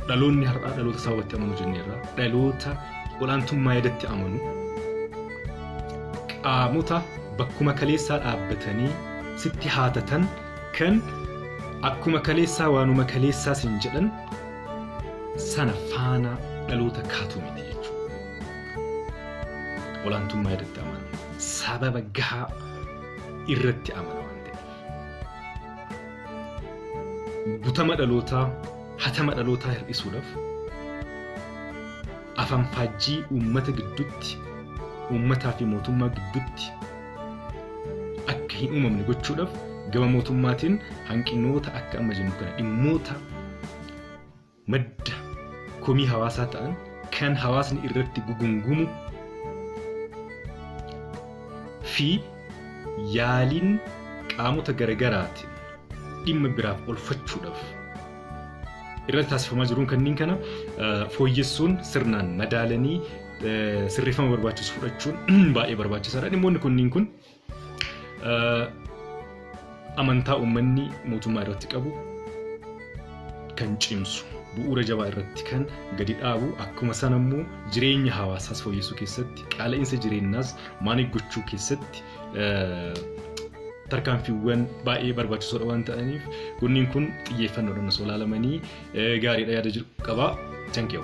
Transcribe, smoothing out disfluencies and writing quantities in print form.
dhaloonni har'aa dhaloota saawwatti amanu jenneerra dhaloota olaantummaa yaadatti amanu qaamota bakkuma kaleessaa dhaabbatanii sitti haatatan kan akkuma kaleessaa waanuma kaleessaa sin jedhan sana faana dhaloota kaatu miti jechuudha. Olaantummaa yaadatti amanu sababa gahaa irratti amanu waan ta'eef. Butama dhalootaa hatama dhalootaa hir'isuudhaaf afaan faajjii uummata gidduutti uummataa fi mootummaa gidduutti akka hin uumamne gochuudhaaf gama mootummaatiin hanqinoota akka amma jennu kana dhimmoota madda komii hawaasaa ta'an kan hawaasni irratti gugungumu fi yaaliin qaamota garaagaraatiin dhimma biraaf olfachuudhaaf irratti taasifamaa jiruun kanneen kana fooyyessuun sirnaan madaalanii sirreeffama barbaachisu fudhachuun baay'ee barbaachisaadha. Dhimmoonni kunniin kun amantaa uummanni mootummaa irratti qabu kan cimsu bu'uura jabaa irratti kan gadi dhaabu akkuma sana immoo jireenya hawaasaas fooyyessuu keessatti qaala'insa jireenyaas maanii gochuu keessatti tarkaanfiiwwan baay'ee barbaachisoodha waan ta'aniif kunniin kun xiyyeeffannoodhaan osoo ilaalamanii gaariidha yaada jiru qaba. Thank you.